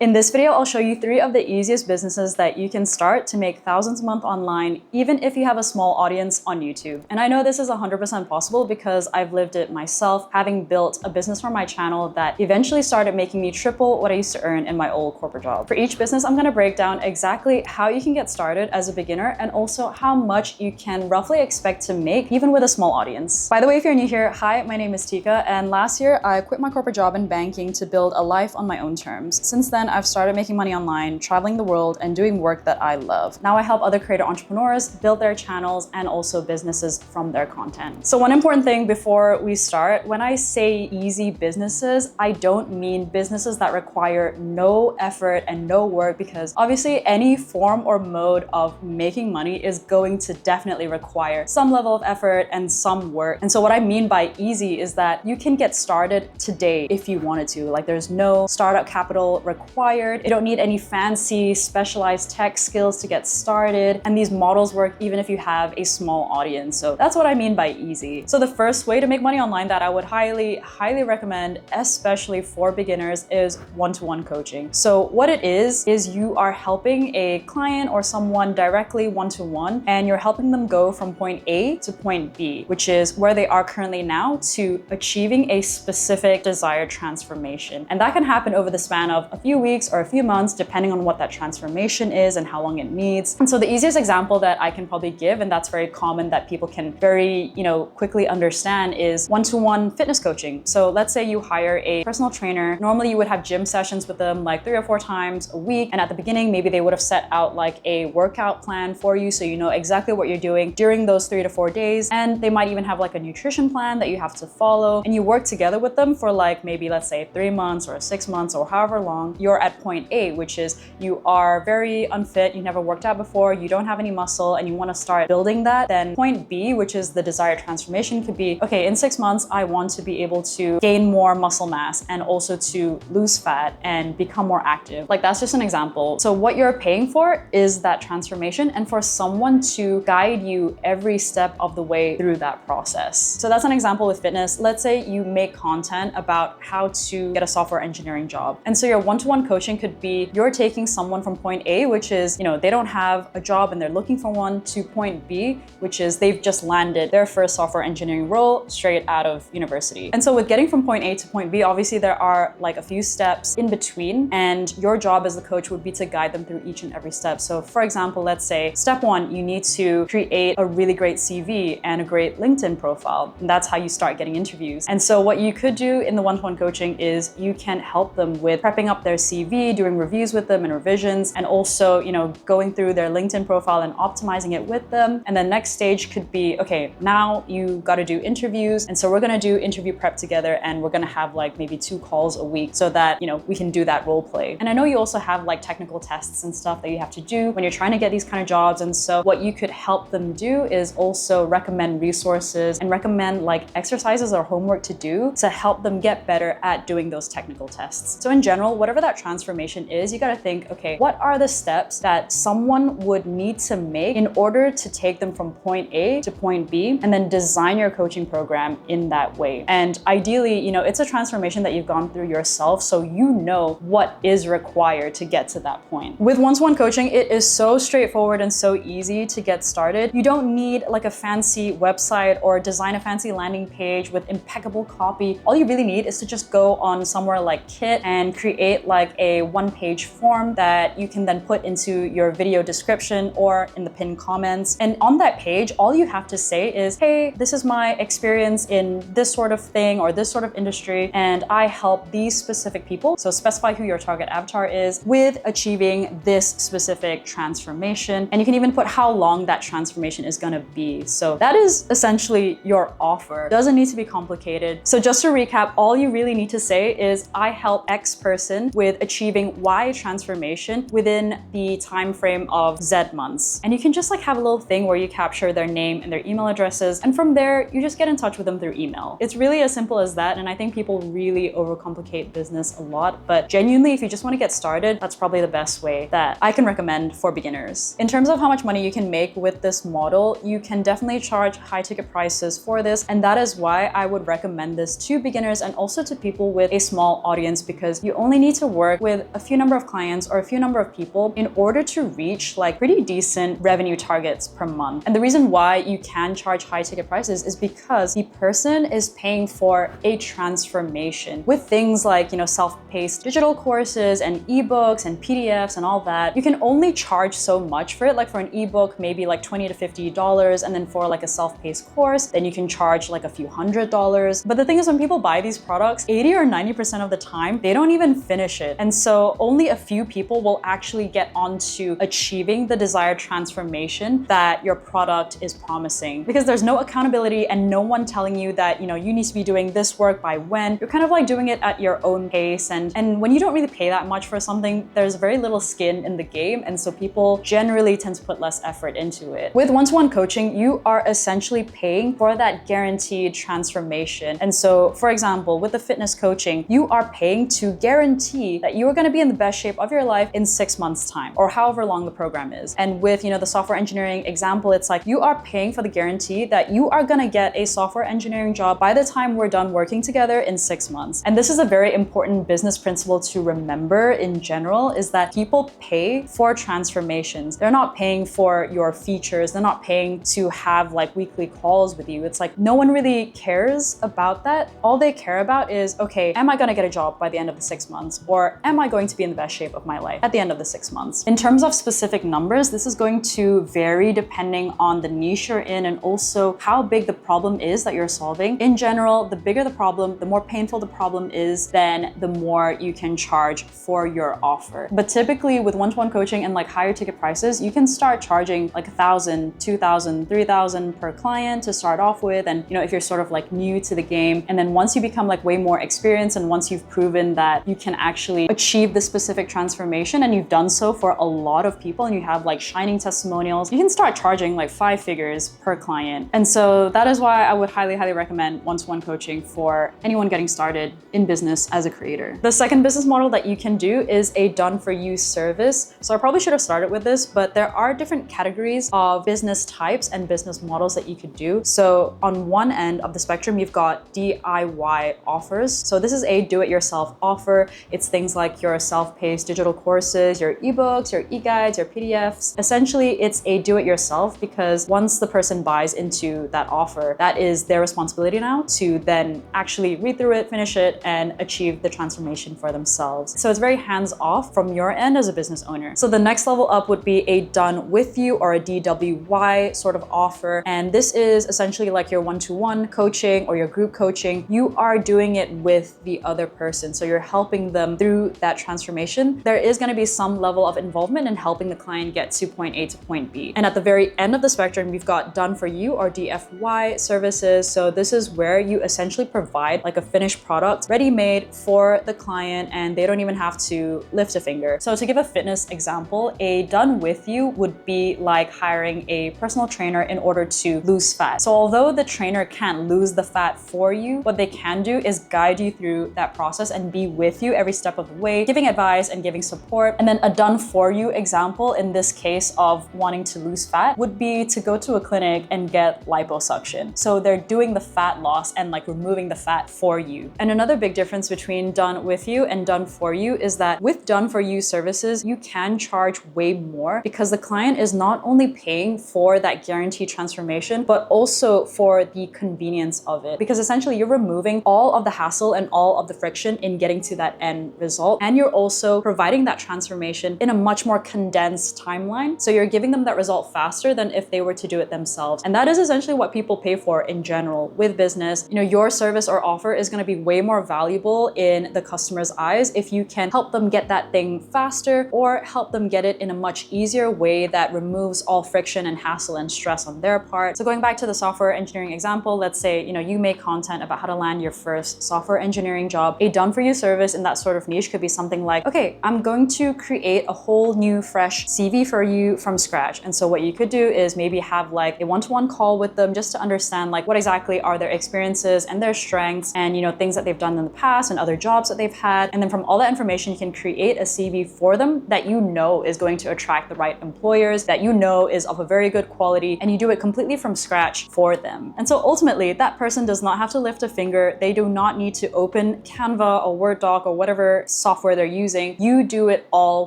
In this video, I'll show you 3 of the easiest businesses that you can start to make thousands a month online, even if you have a small audience on YouTube. And I know this is 100% possible because I've lived it myself, having built a business for my channel that eventually started making me triple what I used to earn in my old corporate job. For each business, I'm gonna break down exactly how you can get started as a beginner and also how much you can roughly expect to make even with a small audience. By the way, if you're new here, hi, my name is Tika, and last year I quit my corporate job in banking to build a life on my own terms. Since then, I've started making money online, traveling the world, and doing work that I love. Now I help other creator entrepreneurs build their channels and also businesses from their content. So one important thing before we start, when I say easy businesses, I don't mean businesses that require no effort and no work, because obviously any form or mode of making money is going to definitely require some level of effort and some work. And so what I mean by easy is that you can get started today if you wanted to. Like, there's no startup capital required. You don't need any fancy specialized tech skills to get started. And these models work even if you have a small audience. So that's what I mean by easy. So the first way to make money online that I would highly recommend, especially for beginners, is one-to-one coaching. So what it is you are helping a client or someone directly one-to-one, and you're helping them go from point A to point B, which is where they are currently now, to achieving a specific desired transformation. And that can happen over the span of a few weeks or a few months, depending on what that transformation is and how long it needs. And so the easiest example that I can probably give, and that's very common that people can very, quickly understand, is one-to-one fitness coaching. So let's say you hire a personal trainer. Normally you would have gym sessions with them like 3 or 4 times a week. And at the beginning, maybe they would have set out like a workout plan for you, so you know exactly what you're doing during those 3 to 4 days. And they might even have like a nutrition plan that you have to follow. And you work together with them for like maybe, let's say, 3 months or 6 months or however long. You're at point A, which is you are very unfit, you never worked out before, you don't have any muscle, and you want to start building that. Then point B, which is the desired transformation, could be, okay, in 6 months, I want to be able to gain more muscle mass and also to lose fat and become more active. Like, that's just an example. So what you're paying for is that transformation, and for someone to guide you every step of the way through that process. So that's an example with fitness. Let's say you make content about how to get a software engineering job. And so your one-to-one coaching could be, you're taking someone from point A, which is, they don't have a job and they're looking for one, to point B, which is they've just landed their first software engineering role straight out of university. And so with getting from point A to point B, obviously there are like a few steps in between, and your job as the coach would be to guide them through each and every step. So for example, let's say step 1, you need to create a really great CV and a great LinkedIn profile. And that's how you start getting interviews. And so what you could do in the one-to-one coaching is you can help them with prepping up their CV, doing reviews with them and revisions, and also, going through their LinkedIn profile and optimizing it with them. And the next stage could be, okay, now you got to do interviews. And so we're going to do interview prep together, and we're going to have like maybe 2 calls a week so that, we can do that role play. And I know you also have like technical tests and stuff that you have to do when you're trying to get these kind of jobs. And so what you could help them do is also recommend resources and recommend like exercises or homework to do to help them get better at doing those technical tests. So in general, whatever that transformation is, you got to think, okay, what are the steps that someone would need to make in order to take them from point A to point B, and then design your coaching program in that way. And ideally, it's a transformation that you've gone through yourself, so you know what is required to get to that point. With one-to-one coaching, it is so straightforward and so easy to get started. You don't need like a fancy website or design a fancy landing page with impeccable copy. All you really need is to just go on somewhere like Kit and create like a 1-page form that you can then put into your video description or in the pinned comments. And on that page, all you have to say is, hey, this is my experience in this sort of thing or this sort of industry, and I help these specific people. So specify who your target avatar is with achieving this specific transformation. And you can even put how long that transformation is going to be. So that is essentially your offer. It doesn't need to be complicated. So just to recap, all you really need to say is, I help X person with achieving Y transformation within the time frame of Z months. And you can just like have a little thing where you capture their name and their email addresses, and from there you just get in touch with them through email. It's really as simple as that. And I think people really overcomplicate business a lot, but genuinely, if you just want to get started, that's probably the best way that I can recommend for beginners. In terms of how much money you can make with this model, you can definitely charge high ticket prices for this, and that is why I would recommend this to beginners and also to people with a small audience, because you only need to work work with a few number of clients or a few number of people in order to reach like pretty decent revenue targets per month. And the reason why you can charge high ticket prices is because the person is paying for a transformation. With things like, self-paced digital courses and ebooks and PDFs and all that, you can only charge so much for it. Like for an ebook, maybe like $20 to $50, and then for like a self-paced course, then you can charge like a few $100s. But the thing is, when people buy these products, 80 or 90% of the time, they don't even finish it. And so only a few people will actually get onto achieving the desired transformation that your product is promising, because there's no accountability and no one telling you that, you need to be doing this work by when. You're kind of like doing it at your own pace. And when you don't really pay that much for something, there's very little skin in the game. And so people generally tend to put less effort into it. With one-to-one coaching, you are essentially paying for that guaranteed transformation. And so, for example, with the fitness coaching, you are paying to guarantee that you are going to be in the best shape of your life in 6 months' time, or however long the program is. And with, the software engineering example, it's like you are paying for the guarantee that you are going to get a software engineering job by the time we're done working together in 6 months. And this is a very important business principle to remember in general, is that people pay for transformations. They're not paying for your features. They're not paying to have like weekly calls with you. It's like no one really cares about that. All they care about is, okay, am I going to get a job by the end of the 6 months? Or am I going to be in the best shape of my life at the end of the 6 months? In terms of specific numbers, this is going to vary depending on the niche you're in and also how big the problem is that you're solving. In general, the bigger the problem, the more painful the problem is, then the more you can charge for your offer. But typically with one-to-one coaching and like higher ticket prices, you can start charging like $1,000, $2,000, $3,000 per client to start off with. And if you're sort of like new to the game, and then once you become like way more experienced and once you've proven that you can actually achieve the specific transformation and you've done so for a lot of people and you have like shining testimonials, you can start charging like 5 figures per client. And so that is why I would highly, highly recommend one-to-one coaching for anyone getting started in business as a creator. The second business model that you can do is a done-for-you service. So I probably should have started with this, but there are different categories of business types and business models that you could do. So on one end of the spectrum, you've got DIY offers. So this is a do-it-yourself offer. It's things like your self-paced digital courses, your ebooks, your e-guides, your PDFs. Essentially, it's a do-it-yourself because once the person buys into that offer, that is their responsibility now to then actually read through it, finish it, and achieve the transformation for themselves. So it's very hands-off from your end as a business owner. So the next level up would be a done with you or a DWY sort of offer. And this is essentially like your one-to-one coaching or your group coaching. You are doing it with the other person. So you're helping them through that transformation. There is going to be some level of involvement in helping the client get to point A to point B. And at the very end of the spectrum, we've got done for you or DFY services. So this is where you essentially provide like a finished product ready-made for the client and they don't even have to lift a finger. So to give a fitness example, a done with you would be like hiring a personal trainer in order to lose fat. So although the trainer can't lose the fat for you, what they can do is guide you through that process and be with you every step of the way, giving advice and giving support. And then a done for you example in this case of wanting to lose fat would be to go to a clinic and get liposuction. So they're doing the fat loss and like removing the fat for you. And another big difference between done with you and done for you is that with done for you services, you can charge way more because the client is not only paying for that guaranteed transformation, but also for the convenience of it. Because essentially you're removing all of the hassle and all of the friction in getting to that end result. And you're also providing that transformation in a much more condensed timeline. So you're giving them that result faster than if they were to do it themselves. And that is essentially what people pay for in general with business. Your service or offer is going to be way more valuable in the customer's eyes if you can help them get that thing faster or help them get it in a much easier way that removes all friction and hassle and stress on their part. So going back to the software engineering example, let's say, you make content about how to land your first software engineering job. A done for you service in that sort of niche could be something like, okay, I'm going to create a whole new fresh CV for you from scratch. And so what you could do is maybe have like a one-to-one call with them just to understand like what exactly are their experiences and their strengths and things that they've done in the past and other jobs that they've had. And then from all that information, you can create a CV for them that is going to attract the right employers, that is of a very good quality, and you do it completely from scratch for them. And so ultimately, that person does not have to lift a finger. They do not need to open Canva or Word doc or whatever software they're using, you do it all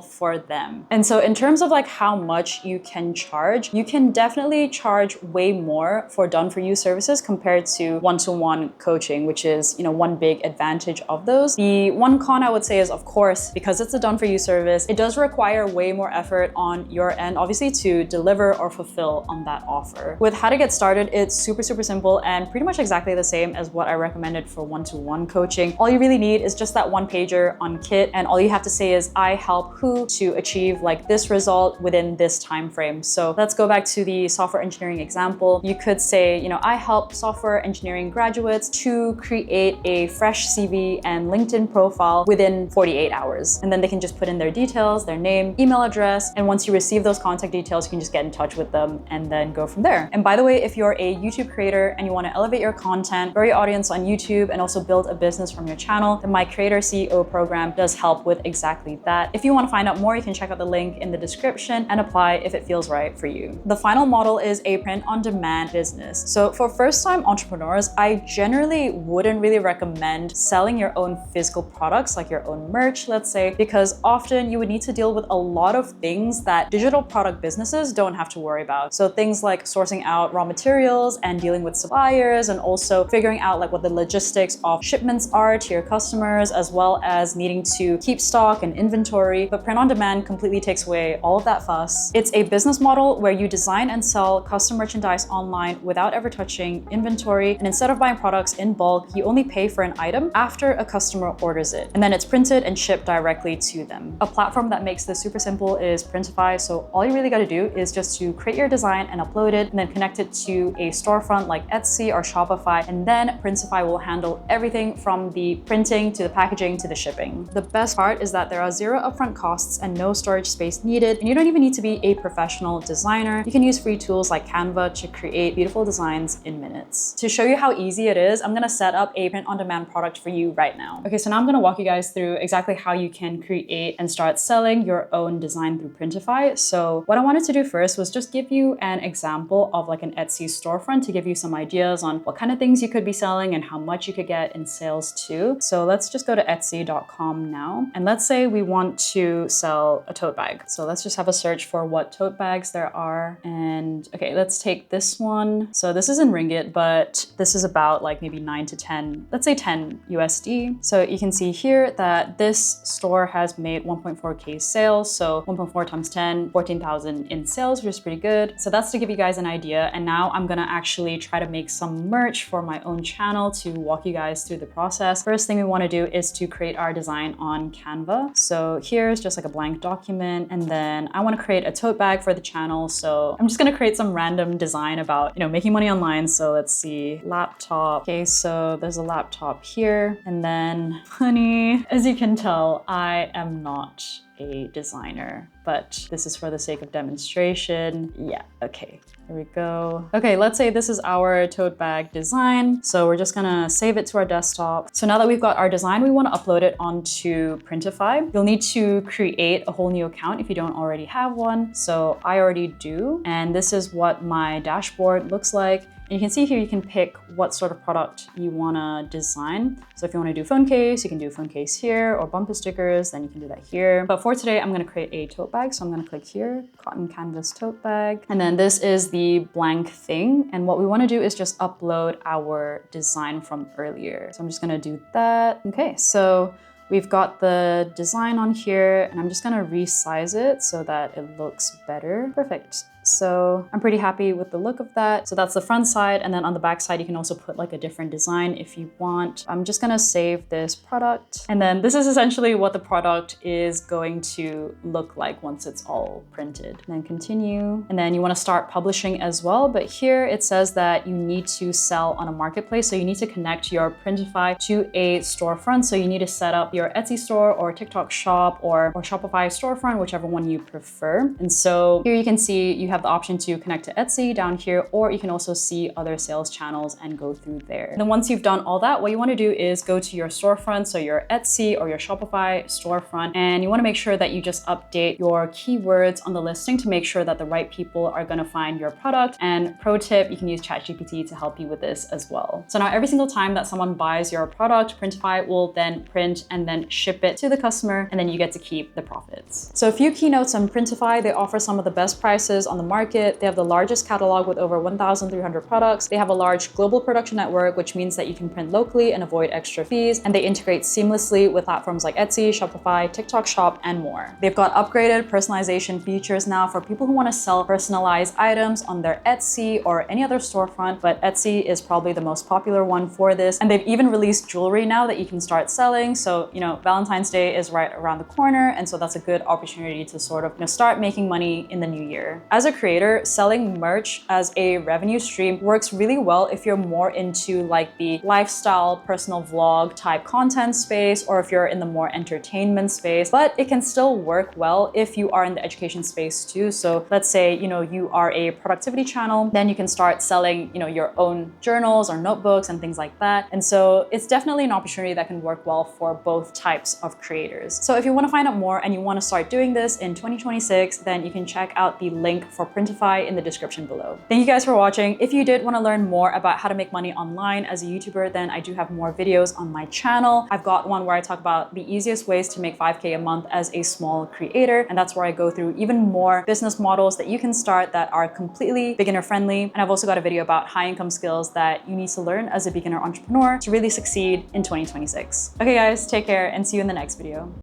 for them. And so in terms of like how much you can charge, you can definitely charge way more for done for you services compared to one-to-one coaching, which is, one big advantage of those. The one con I would say is, of course, because it's a done for you service, it does require way more effort on your end, obviously, to deliver or fulfill on that offer. With how to get started, it's super simple and pretty much exactly the same as what I recommended for one-to-one coaching. All you really need is just that one pager on Kit, and all you have to say is, I help who to achieve like this result within this time frame. So let's go back to the software engineering example. You could say, I help software engineering graduates to create a fresh CV and LinkedIn profile within 48 hours. And then they can just put in their details, their name, email address, and once you receive those contact details, you can just get in touch with them and then go from there. And by the way, if you're a YouTube creator and you want to elevate your content, grow your audience on YouTube, and also build a business from your channel, then my Creator CEO program does help with exactly that. If you want to find out more, you can check out the link in the description and apply if it feels right for you. The final model is a print-on-demand business. So for first-time entrepreneurs, I generally wouldn't really recommend selling your own physical products, like your own merch, let's say, because often you would need to deal with a lot of things that digital product businesses don't have to worry about. So things like sourcing out raw materials and dealing with suppliers, and also figuring out like what the logistics of shipments are to your customers, as well as needing to keep stock and inventory. But print-on-demand completely takes away all of that fuss. It's a business model where you design and sell custom merchandise online without ever touching inventory. And instead of buying products in bulk, you only pay for an item after a customer orders it. And then it's printed and shipped directly to them. A platform that makes this super simple is Printify. So all you really got to do is just to create your design and upload it, and then connect it to a storefront like Etsy or Shopify. And then Printify will handle everything from the printing to the packaging to the shipping. The best part is that there are zero upfront costs and no storage space needed. And you don't even need to be a professional designer. You can use free tools like Canva to create beautiful designs in minutes. To show you how easy it is, I'm gonna set up a print-on-demand product for you right now. Okay, so now I'm gonna walk you guys through exactly how you can create and start selling your own design through Printify. So what I wanted to do first was just give you an example of like an Etsy storefront to give you some ideas on what kind of things you could be selling and how much you could get in sales too. So let's just go to etsy.com now. And let's say we want to sell a tote bag. So let's just have a search for what tote bags there are. And okay, let's take this one. So this is in ringgit, but this is about like maybe 9 to 10, let's say 10 USD. So you can see here that this store has made 1.4K sales. So 1.4 times 10, 14,000 in sales, which is pretty good. So that's to give you guys an idea. And now I'm gonna actually try to make some merch for my own channel to walk you guys through the process. First thing we wanna do is to create our design on Canva. So here's just like a blank document. And then I wanna create a tote bag for the channel. So I'm just gonna create some random design about, making money online. So let's see, laptop. Okay, so there's a laptop here. And then, honey, as you can tell, I am not a designer, but this is for the sake of demonstration. Yeah, okay, here we go. Okay, let's say this is our tote bag design. So we're just gonna save it to our desktop. So now that we've got our design, we wanna upload it onto Printify. You'll need to create a whole new account if you don't already have one. So I already do. And this is what my dashboard looks like. And you can see here, you can pick what sort of product you wanna design. So if you wanna do phone case, you can do phone case here, or bumper stickers, then you can do that here. But for today, I'm gonna create a tote bag. So I'm gonna click here, cotton canvas tote bag. And then this is the blank thing. And what we wanna do is just upload our design from earlier. So I'm just gonna do that. Okay, so we've got the design on here, and I'm just gonna resize it so that it looks better. Perfect. So I'm pretty happy with the look of that. So that's the front side. And then on the back side, you can also put like a different design if you want. I'm just gonna save this product. And then this is essentially what the product is going to look like once it's all printed. And then continue. And then you wanna start publishing as well. But here it says that you need to sell on a marketplace. So you need to connect your Printify to a storefront. So you need to set up your Etsy store or TikTok shop or Shopify storefront, whichever one you prefer. And so here you can see you have the option to connect to Etsy down here, or you can also see other sales channels and go through there. And then once you've done all that, what you want to do is go to your storefront, so your Etsy or your Shopify storefront, and you want to make sure that you just update your keywords on the listing to make sure that the right people are going to find your product. And pro tip, you can use ChatGPT to help you with this as well. So now every single time that someone buys your product, Printify will then print and then ship it to the customer, and then you get to keep the profits. So a few keynotes on Printify: they offer some of the best prices on the market. They have the largest catalog with over 1,300 products. They have a large global production network, which means that you can print locally and avoid extra fees. And they integrate seamlessly with platforms like Etsy, Shopify, TikTok Shop, and more. They've got upgraded personalization features now for people who want to sell personalized items on their Etsy or any other storefront, but Etsy is probably the most popular one for this. And they've even released jewelry now that you can start selling. So, Valentine's Day is right around the corner. And so that's a good opportunity to sort of, start making money in the new year. As a creator, selling merch as a revenue stream works really well if you're more into like the lifestyle, personal vlog type content space, or if you're in the more entertainment space, but it can still work well if you are in the education space too. So let's say, you are a productivity channel, then you can start selling, your own journals or notebooks and things like that. And so it's definitely an opportunity that can work well for both types of creators. So if you want to find out more and you want to start doing this in 2026, then you can check out the link for Printify in the description below. Thank you guys for watching. If you did want to learn more about how to make money online as a YouTuber, then I do have more videos on my channel. I've got one where I talk about the easiest ways to make 5K a month as a small creator. And that's where I go through even more business models that you can start that are completely beginner friendly. And I've also got a video about high income skills that you need to learn as a beginner entrepreneur to really succeed in 2026. Okay guys, take care and see you in the next video.